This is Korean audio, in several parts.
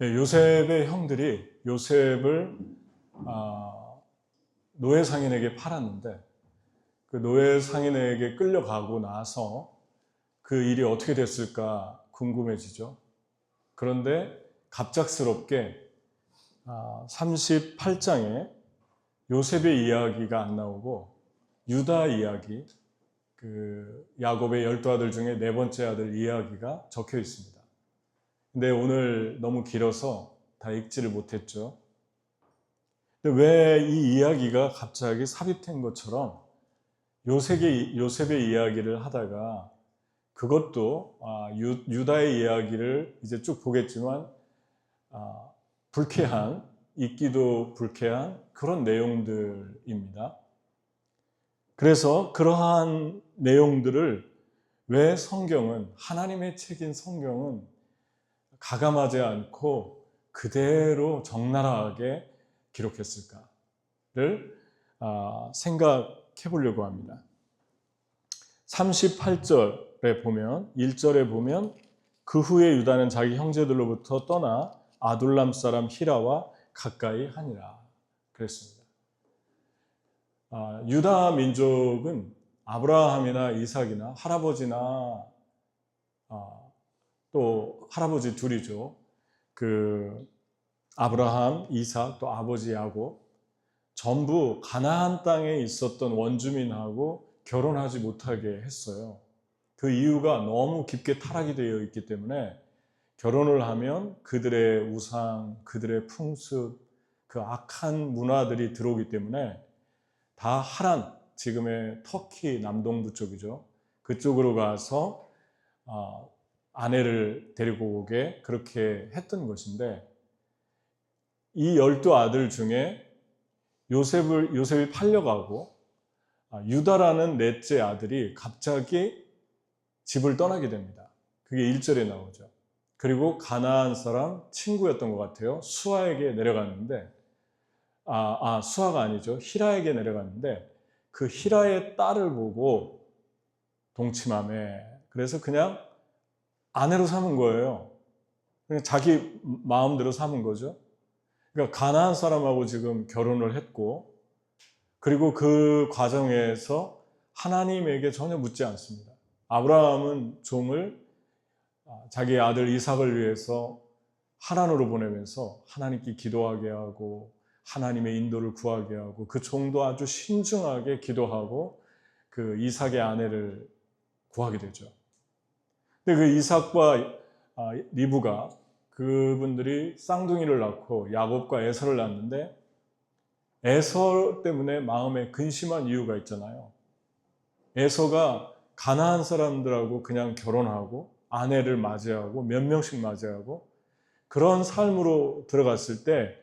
네, 요셉의 형들이 요셉을 노예 상인에게 팔았는데 그 노예 상인에게 끌려가고 나서 그 일이 어떻게 됐을까 궁금해지죠. 그런데 갑작스럽게 38장에 요셉의 이야기가 안 나오고 유다 이야기, 그 야곱의 12아들 중에 네 번째 아들 이야기가 적혀 있습니다. 근데 오늘 너무 길어서 다 읽지를 못했죠. 근데 왜 이 이야기가 갑자기 삽입된 것처럼 요셉의 이야기를 하다가 그것도 유다의 이야기를 이제 쭉 보겠지만 불쾌한, 읽기도 불쾌한 그런 내용들입니다. 그래서 그러한 내용들을 왜 성경은, 하나님의 책인 성경은 가감하지 않고 그대로 적나라하게 기록했을까를 생각해 보려고 합니다. 38절에 보면, 1절에 보면 그 후에 유다는 자기 형제들로부터 떠나 아둘람 사람 히라와 가까이 하니라 그랬습니다. 유다 민족은 아브라함이나 이삭이나 할아버지나 또 할아버지 둘이죠. 그 아브라함, 이삭, 또 아버지 야곱 전부 가나안 땅에 있었던 원주민하고 결혼하지 못하게 했어요. 그 이유가 너무 깊게 타락이 되어 있기 때문에 결혼을 하면 그들의 우상, 그들의 풍습, 그 악한 문화들이 들어오기 때문에 다 하란, 지금의 터키 남동부 쪽이죠. 그쪽으로 가서 아내를 데리고 오게 그렇게 했던 것인데 이 12아들 중에 요셉이 팔려가고 유다라는 넷째 아들이 갑자기 집을 떠나게 됩니다. 그게 1절에 나오죠. 그리고 가나안 사람 친구였던 것 같아요. 수아에게 내려갔는데 수아가 아니죠. 히라에게 내려갔는데 그 히라의 딸을 보고 동침하며 그래서 그냥 아내로 삼은 거예요. 그냥 자기 마음대로 삼은 거죠. 그러니까 가나안 사람하고 지금 결혼을 했고 그리고 그 과정에서 하나님에게 전혀 묻지 않습니다. 아브라함은 종을 자기 아들 이삭을 위해서 하란으로 보내면서 하나님께 기도하게 하고 하나님의 인도를 구하게 하고 그 종도 아주 신중하게 기도하고 그 이삭의 아내를 구하게 되죠. 근데 그 이삭과 리브가 그분들이 쌍둥이를 낳고 야곱과 에서를 낳는데 에서 때문에 마음에 근심한 이유가 있잖아요. 에서가 가나안 사람들하고 그냥 결혼하고 아내를 맞이하고 몇 명씩 맞이하고 그런 삶으로 들어갔을 때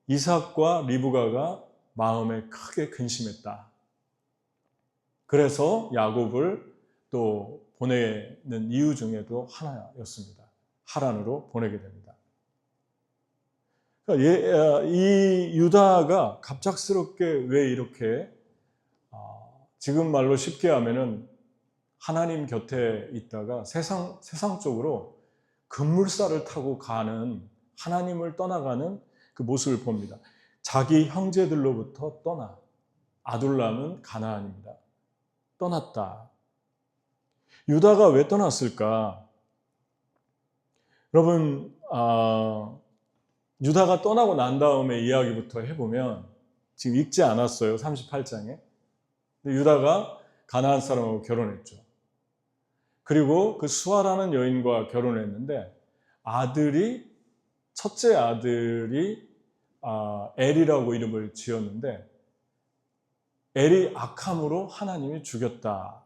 이삭과 리브가가 마음에 크게 근심했다. 그래서 야곱을 또 보내는 이유 중에도 하나였습니다. 하란으로 보내게 됩니다. 이 유다가 갑작스럽게 왜 이렇게 지금 말로 쉽게 하면은 하나님 곁에 있다가 세상 쪽으로 급물살을 타고 가는 하나님을 떠나가는 그 모습을 봅니다. 자기 형제들로부터 떠나 아둘람은 가나안입니다. 떠났다. 유다가 왜 떠났을까? 여러분 유다가 떠나고 난 다음에 이야기부터 해보면 지금 읽지 않았어요. 38장에. 유다가 가나안 사람하고 결혼했죠. 그리고 그 수아라는 여인과 결혼했는데 첫째 아들이 엘이라고 이름을 지었는데 엘이 악함으로 하나님이 죽였다.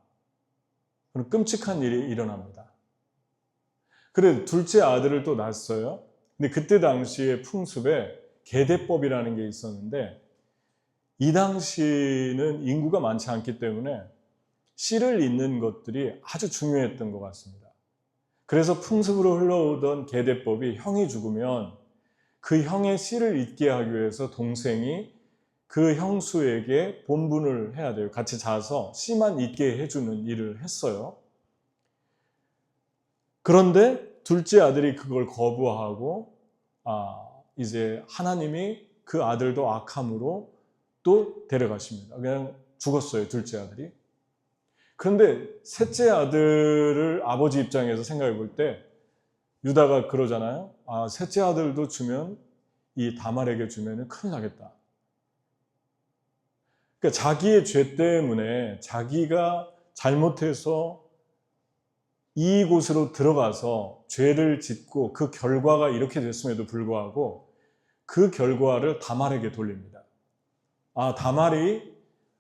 그런 끔찍한 일이 일어납니다. 그래 둘째 아들을 또 낳았어요. 근데 그때 당시의 풍습에 계대법이라는 게 있었는데 이 당시는 인구가 많지 않기 때문에 씨를 잇는 것들이 아주 중요했던 것 같습니다. 그래서 풍습으로 흘러오던 계대법이 형이 죽으면 그 형의 씨를 잇게 하기 위해서 동생이 그 형수에게 본분을 해야 돼요. 같이 자서 씨만 잇게 해주는 일을 했어요. 그런데 둘째 아들이 그걸 거부하고 이제 하나님이 그 아들도 악함으로 또 데려가십니다. 그냥 죽었어요, 둘째 아들이. 그런데 셋째 아들을 아버지 입장에서 생각해 볼 때 유다가 그러잖아요. 셋째 아들도 주면 이 다말에게 주면 큰일 나겠다. 그러니까 자기의 죄 때문에 자기가 잘못해서 이곳으로 들어가서 죄를 짓고 그 결과가 이렇게 됐음에도 불구하고 그 결과를 다말에게 돌립니다. 다말이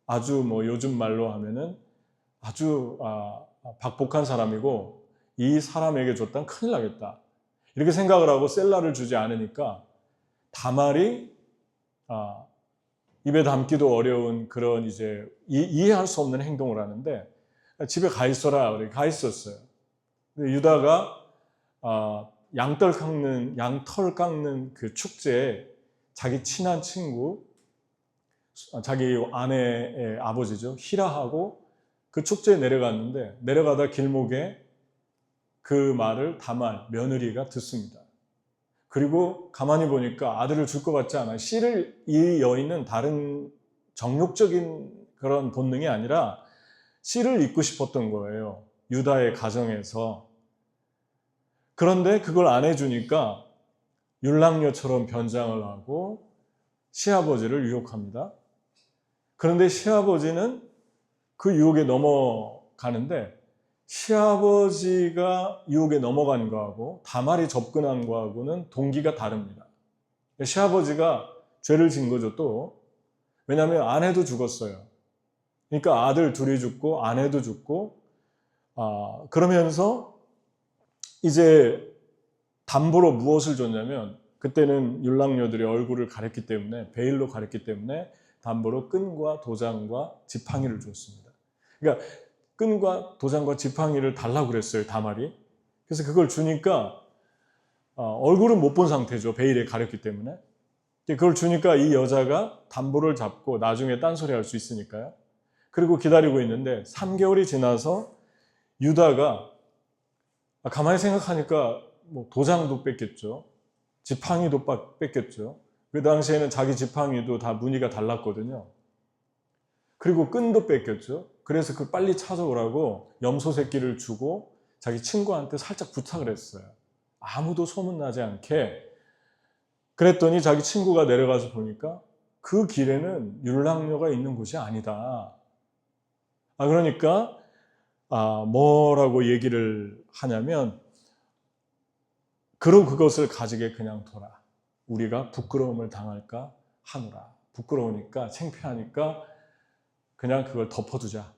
아주 요즘 말로 하면은 아주 박복한 사람이고 이 사람에게 줬다면 큰일 나겠다. 이렇게 생각을 하고 셀라를 주지 않으니까 다말이 입에 담기도 어려운 그런 이제 이해할 수 없는 행동을 하는데 집에 가 있어라. 그래 가 있었어요. 유다가 양털 깎는 그 축제에 자기 친한 친구, 자기 아내의 아버지죠, 히라하고 그 축제에 내려갔는데 내려가다 길목에 그 말을 다말 며느리가 듣습니다. 그리고 가만히 보니까 아들을 줄 것 같지 않아요. 이 여인은 다른 정욕적인 그런 본능이 아니라 씨를 잇고 싶었던 거예요. 유다의 가정에서. 그런데 그걸 안 해주니까 율랑녀처럼 변장을 하고 시아버지를 유혹합니다. 그런데 시아버지는 그 유혹에 넘어가는데 시아버지가 유혹에 넘어간 거하고 다말이 접근한 거하고는 동기가 다릅니다. 시아버지가 죄를 진 거죠 또. 왜냐하면 아내도 죽었어요. 그러니까 아들 둘이 죽고 아내도 죽고 그러면서 이제 담보로 무엇을 줬냐면 그때는 율랑녀들의 얼굴을 가렸기 때문에 베일로 가렸기 때문에 담보로 끈과 도장과 지팡이를 줬습니다. 그러니까 끈과 도장과 지팡이를 달라고 그랬어요, 다말이. 그래서 그걸 주니까 얼굴은 못 본 상태죠, 베일에 가렸기 때문에. 그걸 주니까 이 여자가 담보를 잡고 나중에 딴소리 할 수 있으니까요. 그리고 기다리고 있는데 3개월이 지나서 유다가 가만히 생각하니까 도장도 뺏겼죠. 지팡이도 뺏겼죠. 그 당시에는 자기 지팡이도 다 무늬가 달랐거든요. 그리고 끈도 뺏겼죠. 그래서 그 빨리 찾아오라고 염소 새끼를 주고 자기 친구한테 살짝 부탁을 했어요. 아무도 소문나지 않게. 그랬더니 자기 친구가 내려가서 보니까 그 길에는 율랑녀가 있는 곳이 아니다. 그러니까 뭐라고 얘기를 하냐면 그로 그것을 가지게 그냥 둬라. 우리가 부끄러움을 당할까 하노라. 부끄러우니까 창피하니까 그냥 그걸 덮어두자.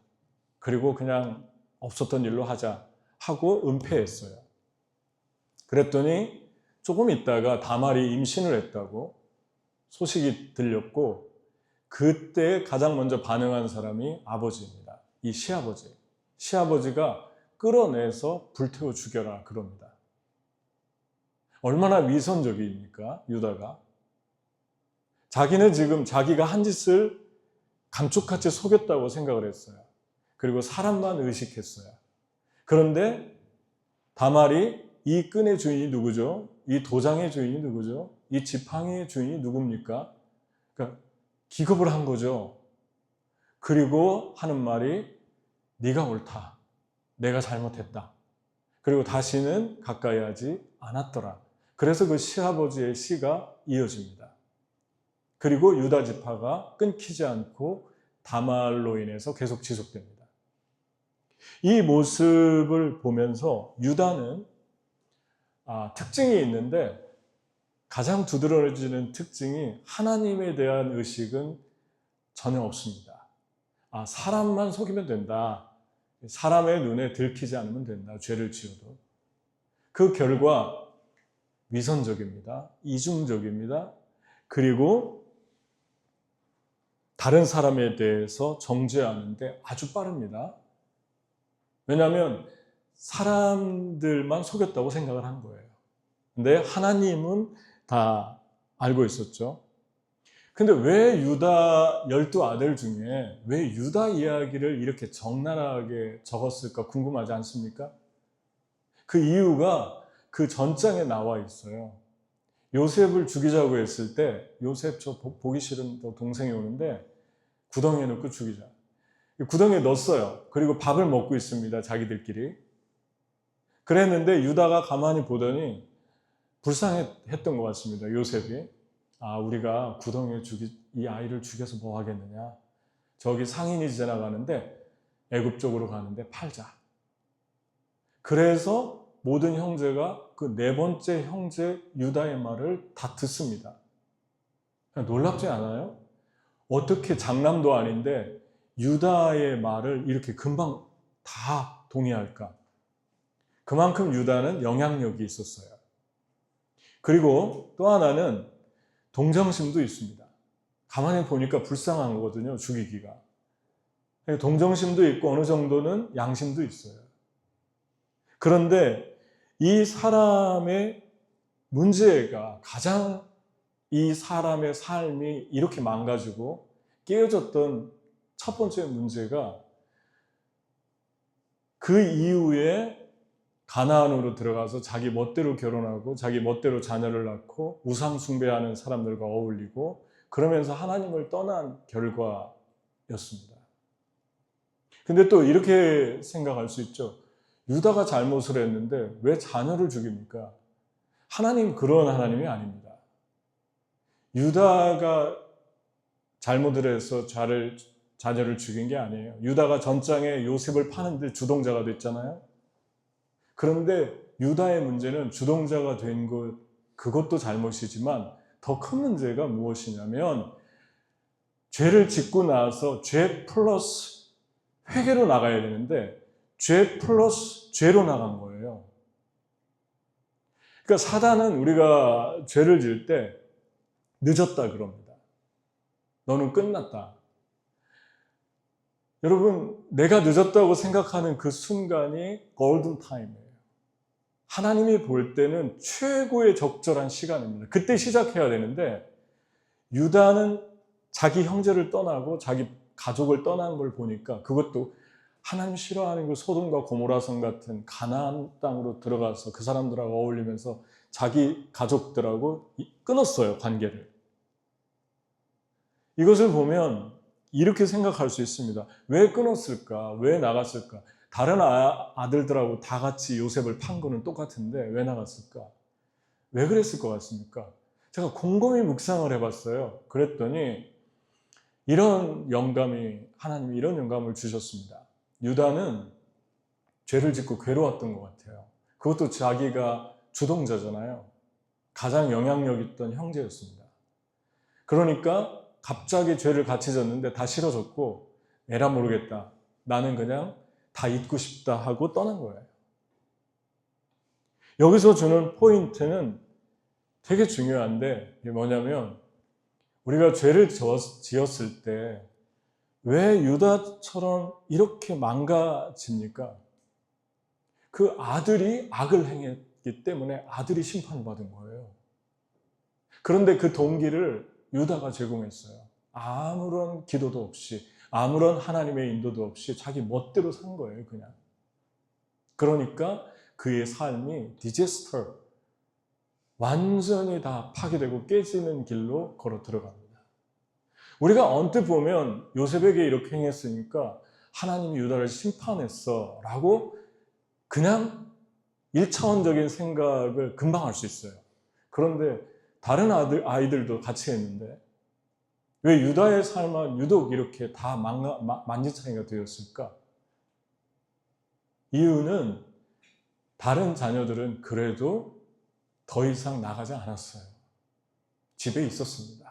그리고 그냥 없었던 일로 하자 하고 은폐했어요. 그랬더니 조금 있다가 다말이 임신을 했다고 소식이 들렸고 그때 가장 먼저 반응한 사람이 아버지입니다. 이 시아버지. 시아버지가 끌어내서 불태워 죽여라 그럽니다. 얼마나 위선적입니까? 유다가. 자기는 지금 자기가 한 짓을 감쪽같이 속였다고 생각을 했어요. 그리고 사람만 의식했어요. 그런데 다말이 이 끈의 주인이 누구죠? 이 도장의 주인이 누구죠? 이 지팡이의 주인이 누굽니까? 그러니까 기겁을 한 거죠. 그리고 하는 말이 네가 옳다. 내가 잘못했다. 그리고 다시는 가까이 하지 않았더라. 그래서 그 시아버지의 시가 이어집니다. 그리고 유다 지파가 끊기지 않고 다말로 인해서 계속 지속됩니다. 이 모습을 보면서 유다는 특징이 있는데 가장 두드러지는 특징이 하나님에 대한 의식은 전혀 없습니다. 사람만 속이면 된다. 사람의 눈에 들키지 않으면 된다. 죄를 지어도. 그 결과 위선적입니다. 이중적입니다. 그리고 다른 사람에 대해서 정죄하는데 아주 빠릅니다. 왜냐하면 사람들만 속였다고 생각을 한 거예요. 근데 하나님은 다 알고 있었죠. 근데 왜 유다 12아들 중에 왜 유다 이야기를 이렇게 적나라하게 적었을까 궁금하지 않습니까? 그 이유가 그 전장에 나와 있어요. 요셉을 죽이자고 했을 때 요셉 저 보기 싫은 동생이 오는데 구덩이에 넣고 죽이자. 구덩이에 넣었어요. 그리고 밥을 먹고 있습니다. 자기들끼리. 그랬는데 유다가 가만히 보더니 불쌍했던 것 같습니다. 요셉이. 아, 우리가 구덩이에 이 아이를 죽여서 뭐 하겠느냐. 저기 상인이 지나가는데 애굽 쪽으로 가는데 팔자. 그래서 모든 형제가 그 네 번째 형제 유다의 말을 다 듣습니다. 놀랍지 않아요? 어떻게 장남도 아닌데 유다의 말을 이렇게 금방 다 동의할까? 그만큼 유다는 영향력이 있었어요. 그리고 또 하나는 동정심도 있습니다. 가만히 보니까 불쌍한 거거든요, 죽이기가. 동정심도 있고 어느 정도는 양심도 있어요. 그런데 이 사람의 문제가 가장 이 사람의 삶이 이렇게 망가지고 깨어졌던 첫 번째 문제가 그 이후에 가나안으로 들어가서 자기 멋대로 결혼하고 자기 멋대로 자녀를 낳고 우상 숭배하는 사람들과 어울리고 그러면서 하나님을 떠난 결과였습니다. 근데 또 이렇게 생각할 수 있죠. 유다가 잘못을 했는데 왜 자녀를 죽입니까? 하나님 그런 하나님이 아닙니다. 유다가 잘못을 해서 자녀를 죽인 게 아니에요. 유다가 전장에 요셉을 파는데 주동자가 됐잖아요. 그런데 유다의 문제는 주동자가 된 것, 그것도 잘못이지만 더 큰 문제가 무엇이냐면 죄를 짓고 나서 죄 플러스 회개로 나가야 되는데 죄 플러스 죄로 나간 거예요. 그러니까 사단은 우리가 죄를 지을 때 늦었다 그럽니다. 너는 끝났다. 여러분, 내가 늦었다고 생각하는 그 순간이 골든 타임이에요. 하나님이 볼 때는 최고의 적절한 시간입니다. 그때 시작해야 되는데 유다는 자기 형제를 떠나고 자기 가족을 떠난 걸 보니까 그것도 하나님 싫어하는 그 소돔과 고모라성 같은 가나안 땅으로 들어가서 그 사람들하고 어울리면서 자기 가족들하고 끊었어요, 관계를. 이것을 보면 이렇게 생각할 수 있습니다. 왜 끊었을까? 왜 나갔을까? 다른 아들들하고 다 같이 요셉을 판 거는 똑같은데 왜 나갔을까? 왜 그랬을 것 같습니까? 제가 곰곰이 묵상을 해봤어요. 그랬더니 하나님이 이런 영감을 주셨습니다. 유다는 죄를 짓고 괴로웠던 것 같아요. 그것도 자기가 주동자잖아요. 가장 영향력 있던 형제였습니다. 그러니까 갑자기 죄를 같이 졌는데 다 싫어졌고 에라 모르겠다. 나는 그냥 다 잊고 싶다 하고 떠난 거예요. 여기서 주는 포인트는 되게 중요한데 이게 뭐냐면 우리가 죄를 지었을 때 왜 유다처럼 이렇게 망가집니까? 그 아들이 악을 행했기 때문에 아들이 심판을 받은 거예요. 그런데 그 동기를 유다가 제공했어요. 아무런 기도도 없이 아무런 하나님의 인도도 없이 자기 멋대로 산 거예요, 그냥. 그러니까 그의 삶이 디제스터, 완전히 다 파괴되고 깨지는 길로 걸어 들어갑니다. 우리가 언뜻 보면 요셉에게 이렇게 행했으니까 하나님이 유다를 심판했어 라고 그냥 1차원적인 생각을 금방 할 수 있어요. 그런데 다른 아이들도 같이 했는데 왜 유다의 삶은 유독 이렇게 다 만지창이가 되었을까? 이유는 다른 자녀들은 그래도 더 이상 나가지 않았어요. 집에 있었습니다.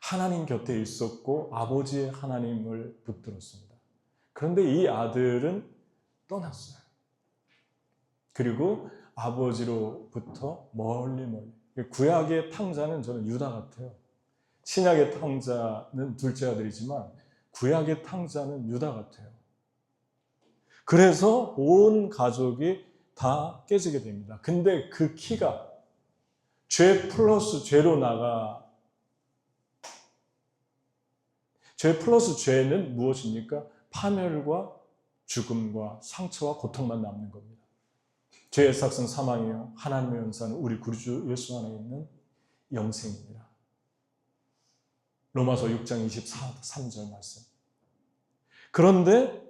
하나님 곁에 있었고 아버지의 하나님을 붙들었습니다. 그런데 이 아들은 떠났어요. 그리고 아버지로부터 멀리. 구약의 탕자는 저는 유다 같아요. 신약의 탕자는 둘째 아들이지만 구약의 탕자는 유다 같아요. 그래서 온 가족이 다 깨지게 됩니다. 근데 그 키가 죄 플러스 죄로 죄 플러스 죄는 무엇입니까? 파멸과 죽음과 상처와 고통만 남는 겁니다. 죄의 삭은 사망이요 하나님의 연사는 우리 구주 예수 안에 있는 영생입니다. 로마서 6장 23절 말씀. 그런데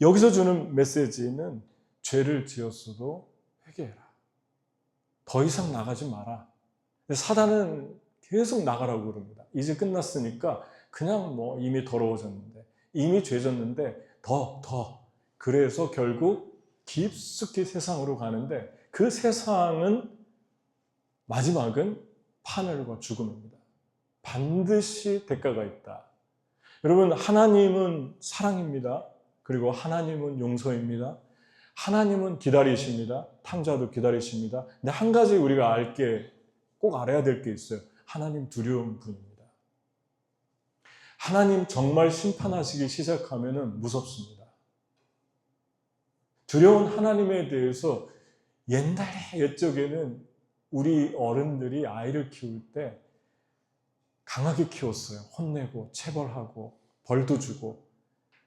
여기서 주는 메시지는 죄를 지었어도 회개해라. 더 이상 나가지 마라. 사단은 계속 나가라고 그럽니다. 이제 끝났으니까 그냥 뭐 이미 더러워졌는데, 이미 죄졌는데 더. 그래서 결국 깊숙이 세상으로 가는데 그 세상은 마지막은 파멸과 죽음입니다. 반드시 대가가 있다. 여러분, 하나님은 사랑입니다. 그리고 하나님은 용서입니다. 하나님은 기다리십니다. 탕자도 기다리십니다. 근데 한 가지 우리가 꼭 알아야 될 게 있어요. 하나님 두려운 분입니다. 하나님 정말 심판하시기 시작하면 무섭습니다. 두려운 하나님에 대해서 옛적에는 우리 어른들이 아이를 키울 때 강하게 키웠어요. 혼내고 체벌하고 벌도 주고.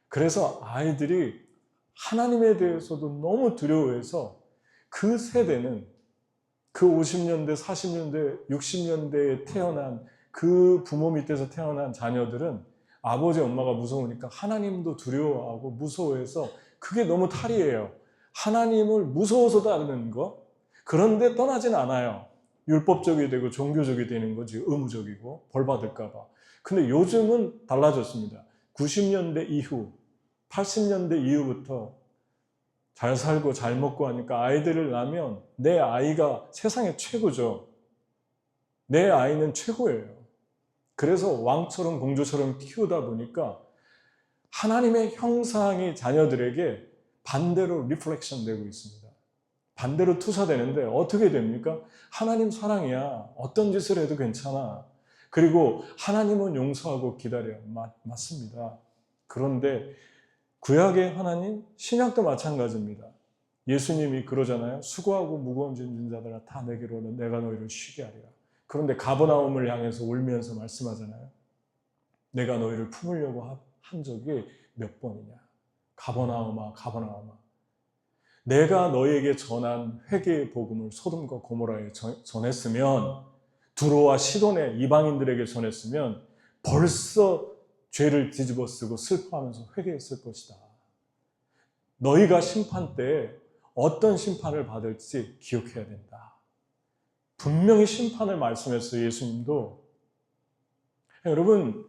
그래서 아이들이 하나님에 대해서도 너무 두려워해서 그 세대는 그 50년대, 40년대, 60년대에 태어난 그 부모 밑에서 태어난 자녀들은 아버지, 엄마가 무서우니까 하나님도 두려워하고 무서워해서 그게 너무 탈이에요. 하나님을 무서워서 따르는 거. 그런데 떠나진 않아요. 율법적이 되고 종교적이 되는 거지, 의무적이고 벌 받을까 봐. 근데 요즘은 달라졌습니다. 90년대 이후, 80년대 이후부터 잘 살고 잘 먹고 하니까 아이들을 낳으면 내 아이가 세상에 최고죠. 내 아이는 최고예요. 그래서 왕처럼 공주처럼 키우다 보니까 하나님의 형상이 자녀들에게 반대로 리플렉션 되고 있습니다. 반대로 투사되는데 어떻게 됩니까? 하나님 사랑이야. 어떤 짓을 해도 괜찮아. 그리고 하나님은 용서하고 기다려요. 맞습니다. 그런데 구약의 하나님, 신약도 마찬가지입니다. 예수님이 그러잖아요. 수고하고 무거운 짐진 자들아 다 내게로 오라. 내가 너희를 쉬게 하리라. 그런데 가버나움을 향해서 울면서 말씀하잖아요. 내가 너희를 품으려고 한 적이 몇 번이냐. 가버나움아, 가버나움아. 내가 너희에게 전한 회개의 복음을 소돔과 고모라에 전했으면, 두로와 시돈의 이방인들에게 전했으면 벌써 죄를 뒤집어 쓰고 슬퍼하면서 회개했을 것이다. 너희가 심판 때에 어떤 심판을 받을지 기억해야 된다. 분명히 심판을 말씀했어요. 예수님도. 여러분,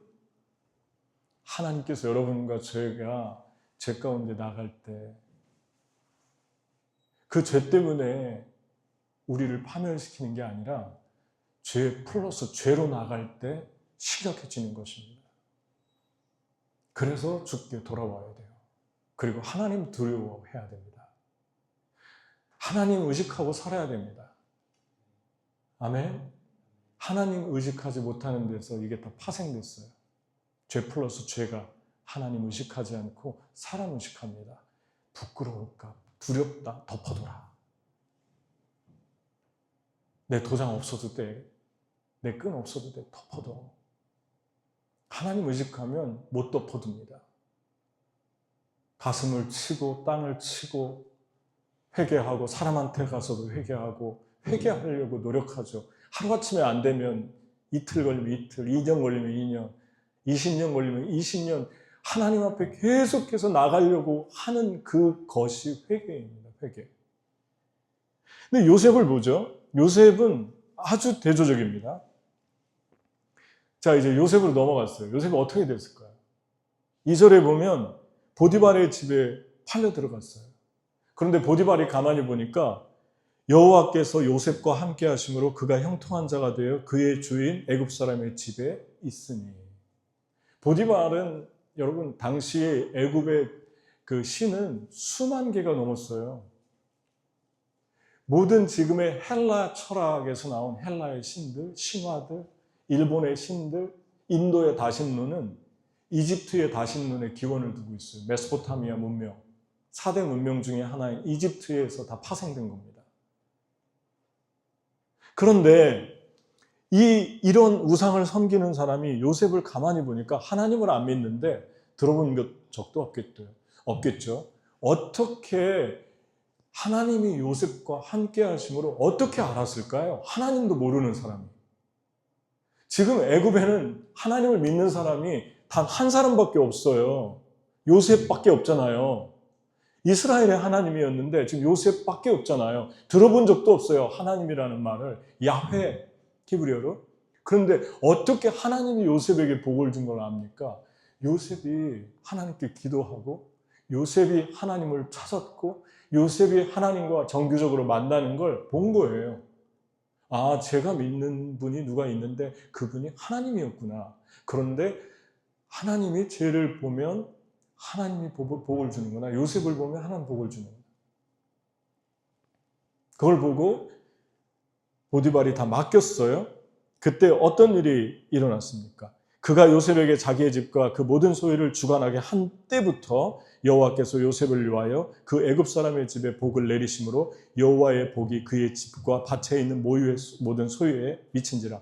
하나님께서 여러분과 저희가 죄 가운데 나갈 때 그 죄 때문에 우리를 파멸시키는 게 아니라 죄 플러스 죄로 나갈 때 심각해지는 것입니다. 그래서 주께 돌아와야 돼요. 그리고 하나님 두려워해야 됩니다. 하나님 의식하고 살아야 됩니다. 아멘. 하나님 의식하지 못하는 데서 이게 다 파생됐어요. 죄 플러스 죄가 하나님 의식하지 않고 사람 의식합니다. 부끄러울까? 두렵다? 덮어둬라. 내 도장 없어도 돼. 내 끈 없어도 돼. 덮어둬. 하나님 의식하면 못 덮어둡니다. 가슴을 치고 땅을 치고 회개하고 사람한테 가서도 회개하고 회개하려고 노력하죠. 하루아침에 안 되면 이틀 걸리면 이틀, 2년 걸리면 2년, 20년 걸리면 20년 하나님 앞에 계속해서 나가려고 하는 그것이 회개입니다. 회개. 근데 요셉을 보죠. 요셉은 아주 대조적입니다. 자, 이제 요셉으로 넘어갔어요. 요셉이 어떻게 됐을까요? 2절에 보면 보디발의 집에 팔려 들어갔어요. 그런데 보디발이 가만히 보니까 여호와께서 요셉과 함께 하심으로 그가 형통한 자가 되어 그의 주인 애굽 사람의 집에 있으니. 보디발은 여러분 당시에 애굽의 그 신은 수만 개가 넘었어요. 모든 지금의 헬라 철학에서 나온 헬라의 신들, 신화들, 일본의 신들, 인도의 다신론은 이집트의 다신론의 기원을 두고 있어요. 메소포타미아 문명, 4대 문명 중에 하나인 이집트에서 다 파생된 겁니다. 그런데 이런 우상을 섬기는 사람이 요셉을 가만히 보니까 하나님을 안 믿는데 들어본 적도 없겠죠. 어떻게 하나님이 요셉과 함께 하심으로 어떻게 알았을까요? 하나님도 모르는 사람이. 지금 애굽에는 하나님을 믿는 사람이 단 한 사람밖에 없어요. 요셉밖에 없잖아요. 이스라엘의 하나님이었는데 지금 요셉밖에 없잖아요. 들어본 적도 없어요. 하나님이라는 말을. 야훼, 히브리어로. 그런데 어떻게 하나님이 요셉에게 복을 준 걸 압니까? 요셉이 하나님께 기도하고 요셉이 하나님을 찾았고 요셉이 하나님과 정규적으로 만나는 걸 본 거예요. 아, 제가 믿는 분이 누가 있는데 그분이 하나님이었구나. 그런데 하나님이 쟤를 보면 하나님이 복을 주는구나. 요셉을 보면 하나님 복을 주는구나. 그걸 보고 보디발이 다 맡겼어요. 그때 어떤 일이 일어났습니까? 그가 요셉에게 자기의 집과 그 모든 소유를 주관하게 한 때부터 여호와께서 요셉을 위하여 그 애굽 사람의 집에 복을 내리심으로 여호와의 복이 그의 집과 밭에 있는 모든 소유에 미친지라.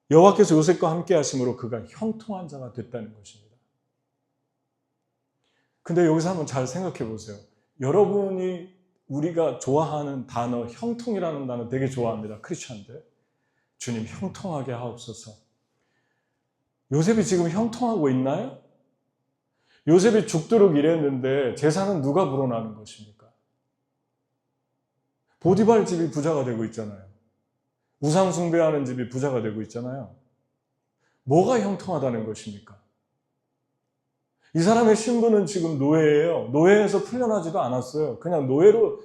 여호와께서 요셉과 함께 하심으로 그가 형통한 자가 됐다는 것입니다. 근데 여기서 한번 잘 생각해 보세요. 여러분이 우리가 좋아하는 단어, 형통이라는 단어 되게 좋아합니다. 크리스천들. 주님 형통하게 하옵소서. 요셉이 지금 형통하고 있나요? 요셉이 죽도록 일했는데 재산은 누가 불어나는 것입니까? 보디발 집이 부자가 되고 있잖아요. 우상 숭배하는 집이 부자가 되고 있잖아요. 뭐가 형통하다는 것입니까? 이 사람의 신분은 지금 노예예요. 노예에서 풀려나지도 않았어요. 그냥 노예로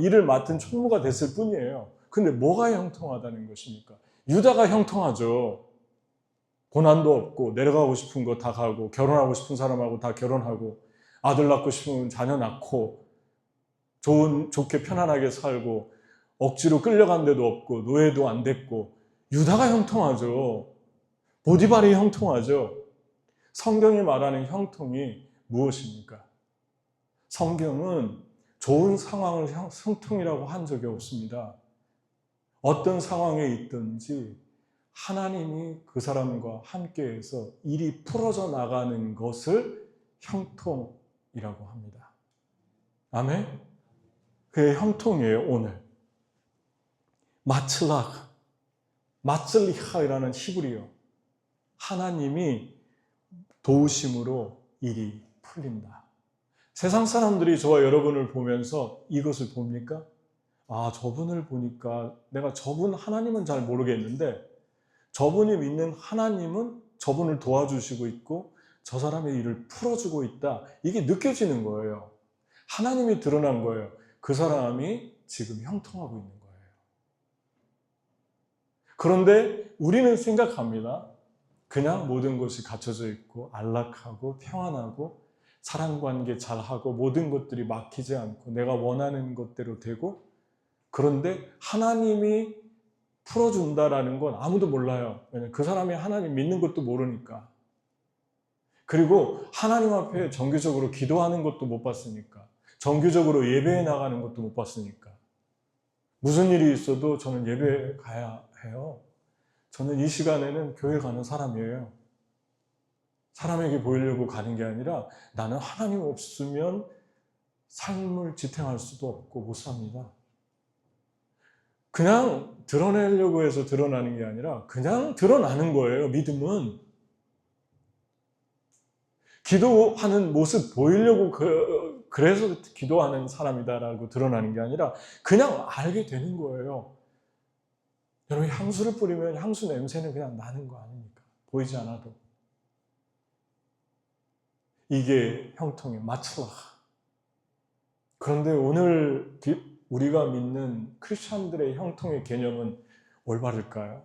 일을 맡은 총무가 됐을 뿐이에요. 근데 뭐가 형통하다는 것입니까? 유다가 형통하죠. 고난도 없고 내려가고 싶은 거 다 가고 결혼하고 싶은 사람하고 다 결혼하고 아들 낳고 싶으면 자녀 낳고 좋게 편안하게 살고 억지로 끌려간 데도 없고 노예도 안 됐고 유다가 형통하죠. 보디발이 형통하죠. 성경이 말하는 형통이 무엇입니까? 성경은 좋은 상황을 형통이라고 한 적이 없습니다. 어떤 상황에 있든지 하나님이 그 사람과 함께해서 일이 풀어져 나가는 것을 형통이라고 합니다. 아멘? 그게 형통이에요, 오늘. 마츠리하이라는 히브리어. 하나님이 도우심으로 일이 풀린다. 세상 사람들이 저와 여러분을 보면서 이것을 봅니까? 아, 저분을 보니까 내가 저분 하나님은 잘 모르겠는데 저분이 믿는 하나님은 저분을 도와주시고 있고 저 사람의 일을 풀어주고 있다. 이게 느껴지는 거예요. 하나님이 드러난 거예요. 그 사람이 지금 형통하고 있는 거예요. 그런데 우리는 생각합니다. 그냥 모든 것이 갖춰져 있고 안락하고 평안하고 사랑관계 잘하고 모든 것들이 막히지 않고 내가 원하는 것대로 되고 그런데 하나님이 풀어준다라는 건 아무도 몰라요. 왜냐하면 그 사람이 하나님 믿는 것도 모르니까. 그리고 하나님 앞에 정규적으로 기도하는 것도 못 봤으니까. 정규적으로 예배에 나가는 것도 못 봤으니까. 무슨 일이 있어도 저는 예배에 가야 해요. 저는 이 시간에는 교회 가는 사람이에요. 사람에게 보이려고 가는 게 아니라 나는 하나님 없으면 삶을 지탱할 수도 없고 못 삽니다. 그냥 드러내려고 해서 드러나는 게 아니라 그냥 드러나는 거예요. 믿음은. 기도하는 모습 보이려고 그래서 기도하는 사람이다라고 드러나는 게 아니라 그냥 알게 되는 거예요. 여러분 향수를 뿌리면 향수 냄새는 그냥 나는 거 아닙니까? 보이지 않아도. 이게 형통의 마츠라. 그런데 오늘 우리가 믿는 크리스천들의 형통의 개념은 올바를까요?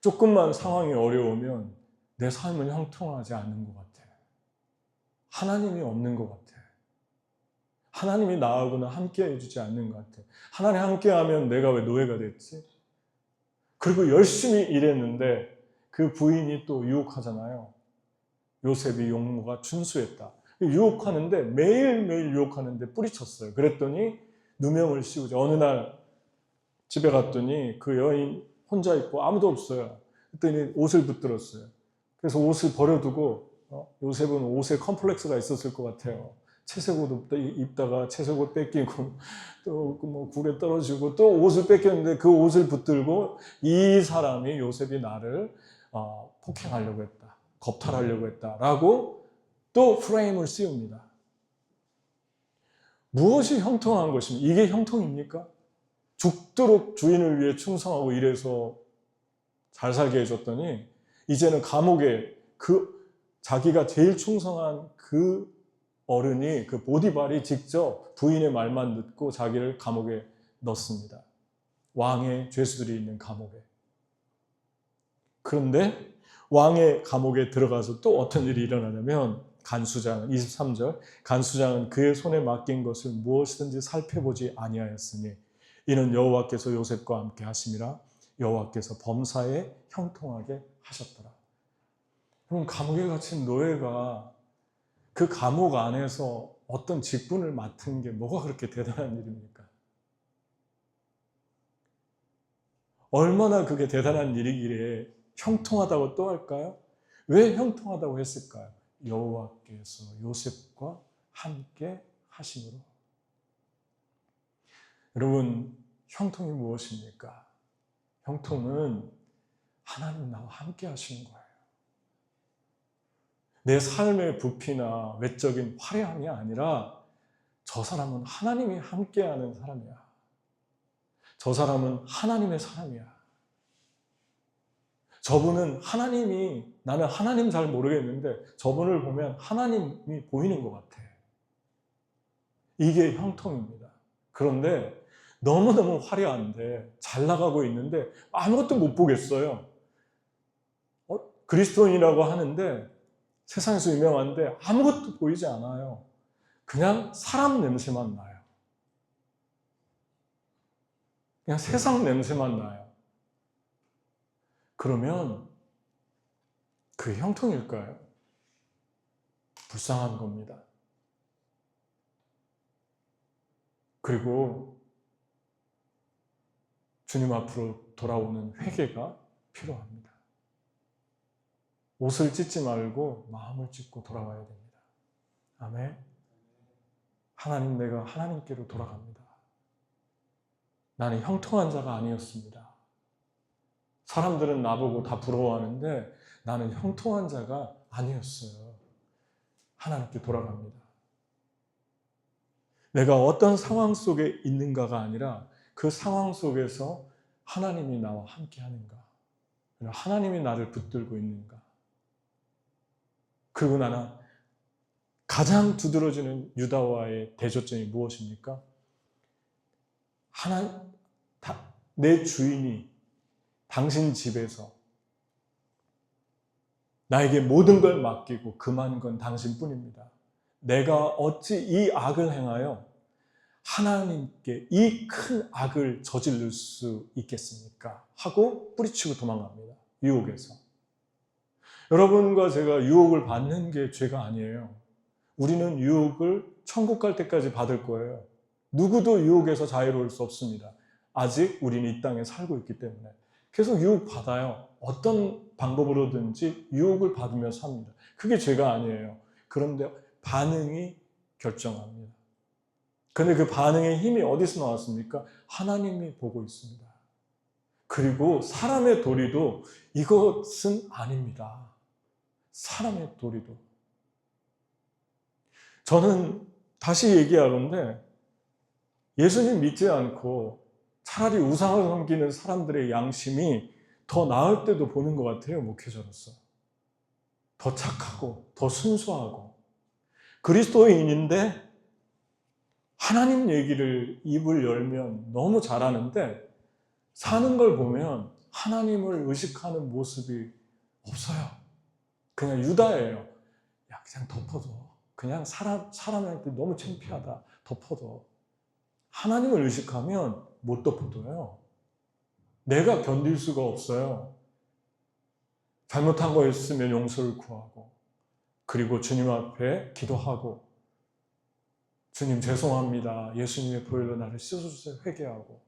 조금만 상황이 어려우면 내 삶은 형통하지 않는 것 같아. 하나님이 없는 것 같아. 하나님이 나하고는 함께 해주지 않는 것 같아. 하나님 함께하면 내가 왜 노예가 됐지? 그리고 열심히 일했는데 그 부인이 또 유혹하잖아요. 요셉이 용모가 준수했다. 유혹하는데 매일매일 유혹하는데 뿌리쳤어요. 그랬더니 누명을 씌우죠. 어느 날 집에 갔더니 그 여인 혼자 있고 아무도 없어요. 그랬더니 옷을 붙들었어요. 그래서 옷을 버려두고 요셉은 옷에 컴플렉스가 있었을 것 같아요. 채색옷 입다가 채색옷 뺏기고 또 뭐 굴에 떨어지고 또 옷을 뺏겼는데 그 옷을 붙들고 이 사람이 요셉이 나를 폭행하려고 했다, 겁탈하려고 했다라고 또 프레임을 씌웁니다. 무엇이 형통한 것입니까? 이게 형통입니까? 죽도록 주인을 위해 충성하고 이래서 잘 살게 해줬더니 이제는 감옥에 자기가 제일 충성한 그 어른이, 그 보디발이 직접 부인의 말만 듣고 자기를 감옥에 넣습니다. 왕의 죄수들이 있는 감옥에. 그런데 왕의 감옥에 들어가서 또 어떤 일이 일어나냐면 간수장 23절, 간수장은 그의 손에 맡긴 것을 무엇이든지 살펴보지 아니하였으니 이는 여호와께서 요셉과 함께 하심이라 여호와께서 범사에 형통하게 하셨더라. 그럼 감옥에 갇힌 노예가 그 감옥 안에서 어떤 직분을 맡은 게 뭐가 그렇게 대단한 일입니까? 얼마나 그게 대단한 일이기에 형통하다고 또 할까요? 왜 형통하다고 했을까요? 여호와께서 요셉과 함께 하심으로. 여러분, 형통이 무엇입니까? 형통은 하나님 나와 함께 하시는 거예요. 내 삶의 부피나 외적인 화려함이 아니라 저 사람은 하나님이 함께하는 사람이야. 저 사람은 하나님의 사람이야. 저분은 나는 하나님 잘 모르겠는데 저분을 보면 하나님이 보이는 것 같아. 이게 형통입니다. 그런데 너무너무 화려한데 잘 나가고 있는데 아무것도 못 보겠어요. 그리스도인이라고 하는데 세상에서 유명한데 아무것도 보이지 않아요. 그냥 사람 냄새만 나요. 그냥 세상 냄새만 나요. 그러면 그 형통일까요? 불쌍한 겁니다. 그리고 주님 앞으로 돌아오는 회개가 필요합니다. 옷을 찢지 말고 마음을 찢고 돌아와야 됩니다. 아멘. 하나님, 내가 하나님께로 돌아갑니다. 나는 형통한 자가 아니었습니다. 사람들은 나보고 다 부러워하는데 나는 형통한 자가 아니었어요. 하나님께 돌아갑니다. 내가 어떤 상황 속에 있는가가 아니라 그 상황 속에서 하나님이 나와 함께 하는가, 하나님이 나를 붙들고 있는가. 그리고 나는 가장 두드러지는 유다와의 대조점이 무엇입니까? 내 주인이 당신 집에서 나에게 모든 걸 맡기고 금한 건 당신뿐입니다. 내가 어찌 이 악을 행하여 하나님께 이 큰 악을 저지를 수 있겠습니까? 하고 뿌리치고 도망갑니다. 유혹에서. 여러분과 제가 유혹을 받는 게 죄가 아니에요. 우리는 유혹을 천국 갈 때까지 받을 거예요. 누구도 유혹에서 자유로울 수 없습니다. 아직 우리는 이 땅에 살고 있기 때문에. 계속 유혹받아요. 어떤 방법으로든지 유혹을 받으며 삽니다. 그게 죄가 아니에요. 그런데 반응이 결정합니다. 그런데 그 반응의 힘이 어디서 나왔습니까? 하나님이 보고 있습니다. 그리고 사람의 도리도 이것은 아닙니다. 사람의 도리도. 저는 다시 얘기하건대 예수님 믿지 않고 차라리 우상을 섬기는 사람들의 양심이 더 나을 때도 보는 것 같아요. 목회자로서. 더 착하고 더 순수하고 그리스도인인데 하나님 얘기를 입을 열면 너무 잘하는데 사는 걸 보면 하나님을 의식하는 모습이 없어요. 그냥 유다예요. 야, 그냥 덮어둬. 그냥 사람한테 너무 창피하다. 덮어둬. 하나님을 의식하면 못 덮어둬요. 내가 견딜 수가 없어요. 잘못한 거 있으면 용서를 구하고 그리고 주님 앞에 기도하고 주님 죄송합니다. 예수님의 보혈로 나를 씻어주세요. 회개하고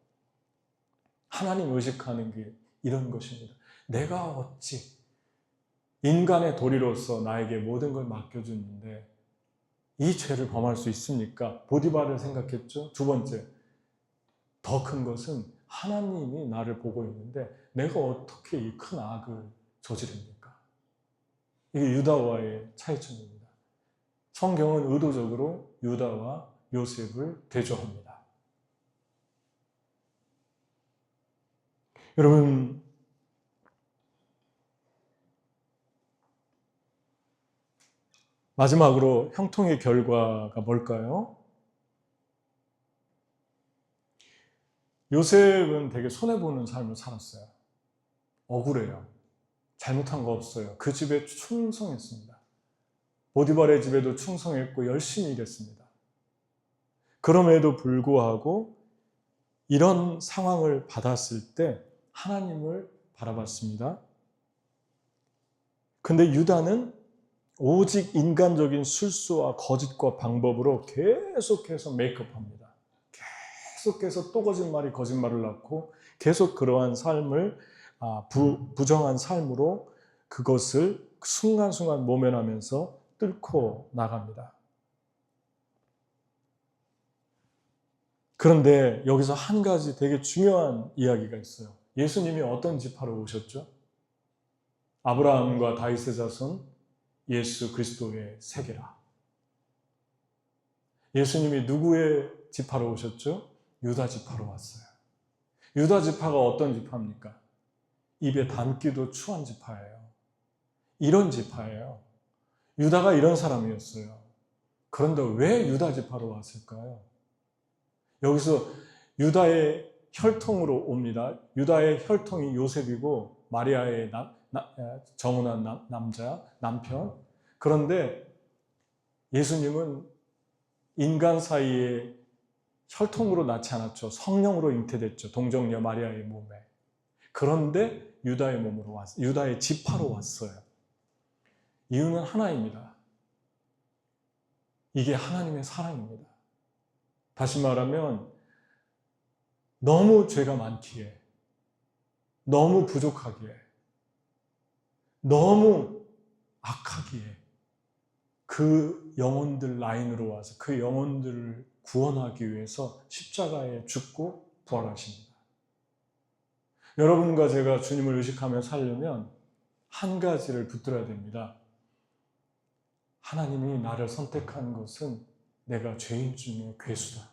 하나님 의식하는 게 이런 것입니다. 내가 어찌 인간의 도리로서 나에게 모든 걸 맡겨주는데 이 죄를 범할 수 있습니까? 보디발을 생각했죠. 두 번째, 더 큰 것은 하나님이 나를 보고 있는데 내가 어떻게 이 큰 악을 저지릅니까? 이게 유다와의 차이점입니다. 성경은 의도적으로 유다와 요셉을 대조합니다. 여러분, 마지막으로 형통의 결과가 뭘까요? 요셉은 되게 손해보는 삶을 살았어요. 억울해요. 잘못한 거 없어요. 그 집에 충성했습니다. 보디발의 집에도 충성했고 열심히 일했습니다. 그럼에도 불구하고 이런 상황을 받았을 때 하나님을 바라봤습니다. 근데 유다는 오직 인간적인 술수와 거짓과 방법으로 계속해서 메이크업합니다. 계속해서 또 거짓말을 낳고 계속 그러한 삶을 부정한 삶으로 그것을 순간순간 모면하면서 뚫고 나갑니다. 그런데 여기서 한 가지 되게 중요한 이야기가 있어요. 예수님이 어떤 지파로 오셨죠? 아브라함과 다윗의 자손 예수 그리스도의 세계라. 예수님이 누구의 지파로 오셨죠? 유다 지파로 왔어요. 유다 지파가 어떤 지파입니까? 입에 담기도 추한 지파예요. 이런 지파예요. 유다가 이런 사람이었어요. 그런데 왜 유다 지파로 왔을까요? 여기서 유다의 혈통으로 옵니다. 유다의 혈통이 요셉이고 마리아의 정혼한 남편. 그런데 예수님은 인간 사이에 혈통으로 낳지 않았죠. 성령으로 잉태됐죠. 동정녀 마리아의 몸에. 그런데 유다의 지파로 왔어요. 이유는 하나입니다. 이게 하나님의 사랑입니다. 다시 말하면 너무 죄가 많기에, 너무 부족하기에, 너무 악하기에 그 영혼들 라인으로 와서 그 영혼들을 구원하기 위해서 십자가에 죽고 부활하십니다. 여러분과 제가 주님을 의식하며 살려면 한 가지를 붙들어야 됩니다. 하나님이 나를 선택한 것은 내가 죄인 중에 괴수다.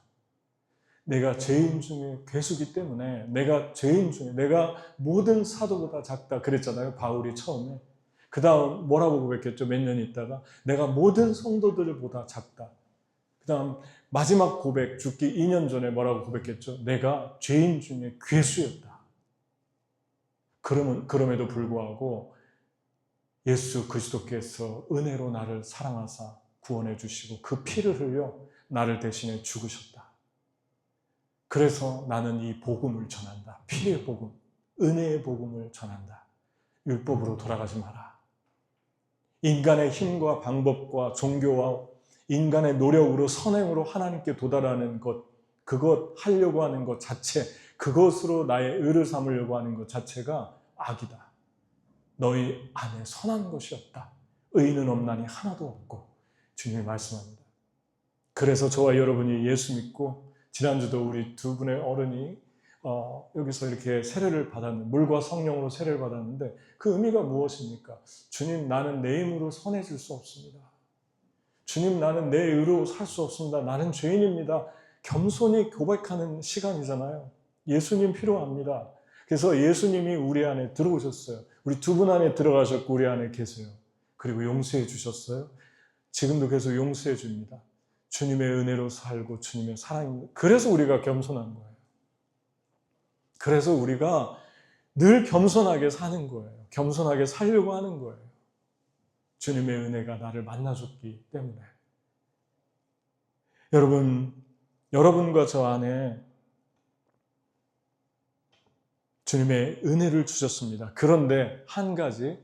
내가 죄인 중에 괴수기 때문에 내가 모든 사도보다 작다 그랬잖아요. 바울이 처음에. 그 다음 뭐라고 고백했죠? 몇 년 있다가 내가 모든 성도들보다 작다. 그 다음 마지막 고백 죽기 2년 전에 뭐라고 고백했죠? 내가 죄인 중에 괴수였다. 그럼에도 불구하고 예수 그리스도께서 은혜로 나를 사랑하사 구원해 주시고 그 피를 흘려 나를 대신해 죽으셨다. 그래서 나는 이 복음을 전한다. 피의 복음, 은혜의 복음을 전한다. 율법으로 돌아가지 마라. 인간의 힘과 방법과 종교와 인간의 노력으로 선행으로 하나님께 도달하는 것, 그것 하려고 하는 것 자체, 그것으로 나의 의를 삼으려고 하는 것 자체가 악이다. 너희 안에 선한 것이 없다. 의인은 없나니 하나도 없고 주님이 말씀합니다. 그래서 저와 여러분이 예수 믿고 지난주도 우리 두 분의 어른이 여기서 이렇게 세례를 받았는데 물과 성령으로 세례를 받았는데 그 의미가 무엇입니까? 주님 나는 내 힘으로 선해질 수 없습니다. 주님 나는 내 의로 살 수 없습니다. 나는 죄인입니다. 겸손히 고백하는 시간이잖아요. 예수님 필요합니다. 그래서 예수님이 우리 안에 들어오셨어요. 우리 두 분 안에 들어가셨고 우리 안에 계세요. 그리고 용서해 주셨어요. 지금도 계속 용서해 줍니다. 주님의 은혜로 살고 주님의 사랑입니다. 그래서 우리가 겸손한 거예요. 그래서 우리가 늘 겸손하게 사는 거예요. 겸손하게 살려고 하는 거예요. 주님의 은혜가 나를 만나줬기 때문에. 여러분과 저 안에 주님의 은혜를 주셨습니다. 그런데 한 가지,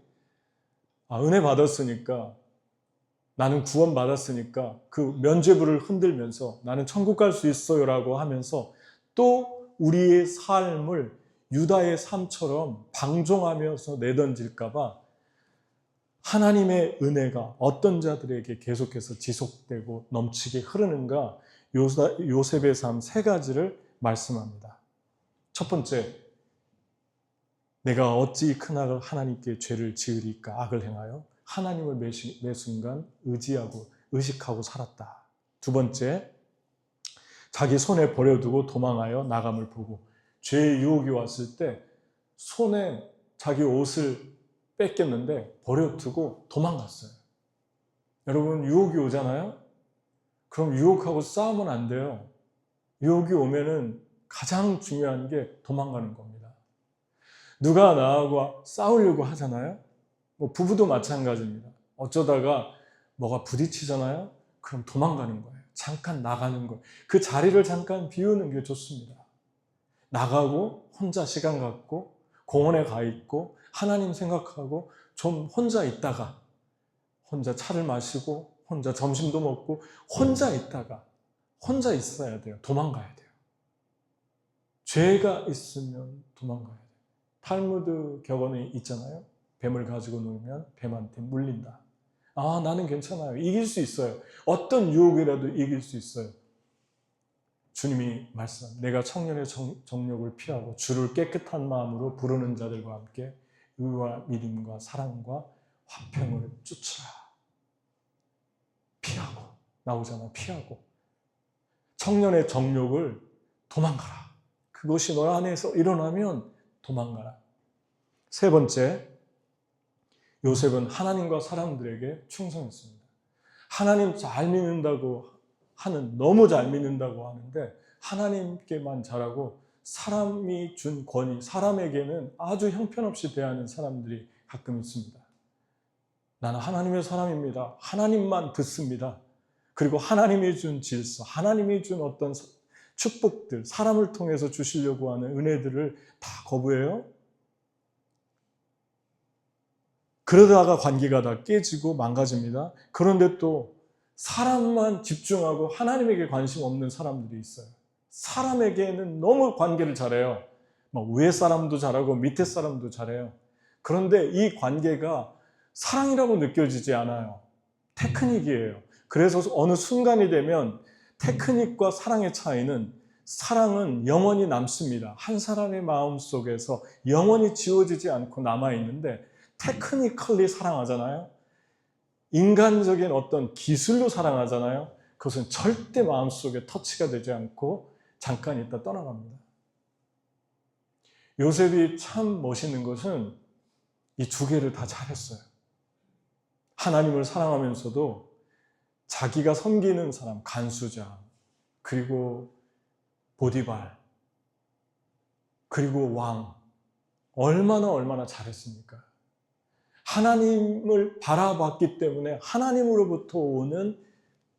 은혜 받았으니까, 나는 구원 받았으니까 그 면죄부를 흔들면서 나는 천국 갈 수 있어요 라고 하면서 또 우리의 삶을 유다의 삶처럼 방종하면서 내던질까 봐 하나님의 은혜가 어떤 자들에게 계속해서 지속되고 넘치게 흐르는가, 요셉의 삶 세 가지를 말씀합니다. 첫 번째, 내가 어찌 큰악을 하나님께 죄를 지으리까, 악을 행하여 하나님을 매 순간 의식하고 살았다. 두 번째, 자기 손에 버려두고 도망하여 나감을 보고, 죄의 유혹이 왔을 때 손에 자기 옷을 뺏겼는데 버려두고 도망갔어요. 여러분, 유혹이 오잖아요? 그럼 유혹하고 싸우면 안 돼요. 유혹이 오면은 가장 중요한 게 도망가는 겁니다. 누가 나하고 싸우려고 하잖아요? 뭐 부부도 마찬가지입니다. 어쩌다가 뭐가 부딪히잖아요? 그럼 도망가는 거예요. 잠깐 나가는 거예요. 그 자리를 잠깐 비우는 게 좋습니다. 나가고 혼자 시간 갖고 공원에 가 있고 하나님 생각하고 좀 혼자 있다가, 혼자 차를 마시고 혼자 점심도 먹고 혼자 있다가, 혼자 있어야 돼요. 도망가야 돼요. 죄가 있으면 도망가야 돼요. 탈무드 격언이 있잖아요. 뱀을 가지고 놀면 뱀한테 물린다. 아, 나는 괜찮아요. 이길 수 있어요. 어떤 유혹이라도 이길 수 있어요. 주님이 말씀, 내가 청년의 정욕을 피하고 주를 깨끗한 마음으로 부르는 자들과 함께 의와 믿음과 사랑과 화평을 쫓으라. 피하고 나오잖아. 피하고. 청년의 정욕을 도망가라. 그것이 너 안에서 일어나면 도망가라. 세 번째, 요셉은 하나님과 사람들에게 충성했습니다. 하나님 잘 믿는다고 너무 잘 믿는다고 하는데 하나님께만 잘하고 사람이 준 권위, 사람에게는 아주 형편없이 대하는 사람들이 가끔 있습니다. 나는 하나님의 사람입니다. 하나님만 듣습니다. 그리고 하나님이 준 질서, 하나님이 준 어떤 축복들, 사람을 통해서 주시려고 하는 은혜들을 다 거부해요. 그러다가 관계가 다 깨지고 망가집니다. 그런데 또 사람만 집중하고 하나님에게 관심 없는 사람들이 있어요. 사람에게는 너무 관계를 잘해요. 위에 사람도 잘하고 밑에 사람도 잘해요. 그런데 이 관계가 사랑이라고 느껴지지 않아요. 테크닉이에요. 그래서 어느 순간이 되면 테크닉과 사랑의 차이는, 사랑은 영원히 남습니다. 한 사람의 마음 속에서 영원히 지워지지 않고 남아있는데, 테크니컬리 사랑하잖아요. 인간적인 어떤 기술로 사랑하잖아요. 그것은 절대 마음속에 터치가 되지 않고 잠깐 있다 떠나갑니다. 요셉이 참 멋있는 것은 이 두 개를 다 잘했어요. 하나님을 사랑하면서도 자기가 섬기는 사람, 간수장, 그리고 보디발, 그리고 왕, 얼마나 잘했습니까? 하나님을 바라봤기 때문에 하나님으로부터 오는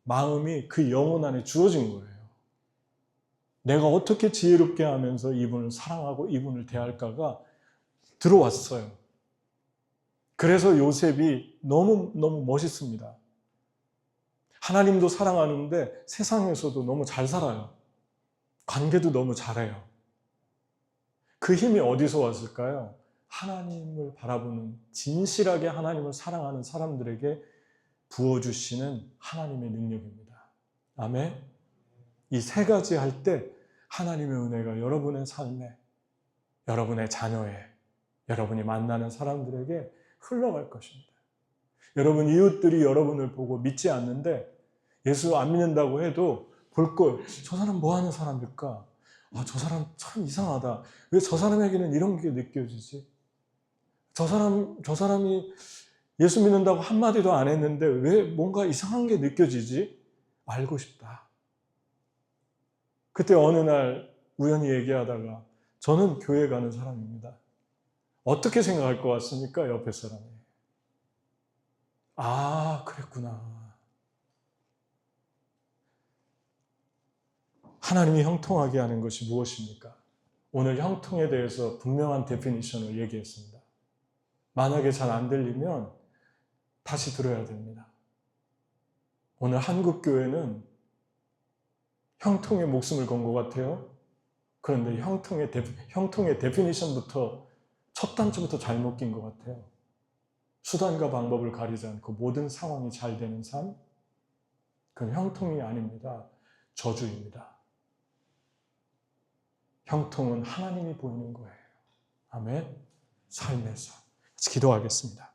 마음이 그 영혼 안에 주어진 거예요. 내가 어떻게 지혜롭게 하면서 이분을 사랑하고 이분을 대할까가 들어왔어요. 그래서 요셉이 너무 멋있습니다. 하나님도 사랑하는데 세상에서도 너무 잘 살아요. 관계도 너무 잘해요. 그 힘이 어디서 왔을까요? 하나님을 바라보는, 진실하게 하나님을 사랑하는 사람들에게 부어주시는 하나님의 능력입니다. 아멘. 이 세 가지 할 때 하나님의 은혜가 여러분의 삶에, 여러분의 자녀에, 여러분이 만나는 사람들에게 흘러갈 것입니다. 여러분 이웃들이 여러분을 보고 믿지 않는데, 예수 안 믿는다고 해도 볼 걸, 저 사람 뭐 하는 사람일까? 저 사람 참 이상하다. 왜 저 사람에게는 이런 게 느껴지지? 저 사람이 예수 믿는다고 한마디도 안 했는데 왜 뭔가 이상한 게 느껴지지? 알고 싶다. 그때 어느 날 우연히 얘기하다가, 저는 교회 가는 사람입니다. 어떻게 생각할 것 같습니까? 옆에 사람이. 아, 그랬구나. 하나님이 형통하게 하는 것이 무엇입니까? 오늘 형통에 대해서 분명한 데피니션을 얘기했습니다. 만약에 잘 안 들리면 다시 들어야 됩니다. 오늘 한국교회는 형통에 목숨을 건 것 같아요. 그런데 형통의 데피니션부터 첫 단추부터 잘못 낀 것 같아요. 수단과 방법을 가리지 않고 모든 상황이 잘 되는 삶, 그건 형통이 아닙니다. 저주입니다. 형통은 하나님이 보이는 거예요. 아멘. 삶에서. 같이 기도하겠습니다.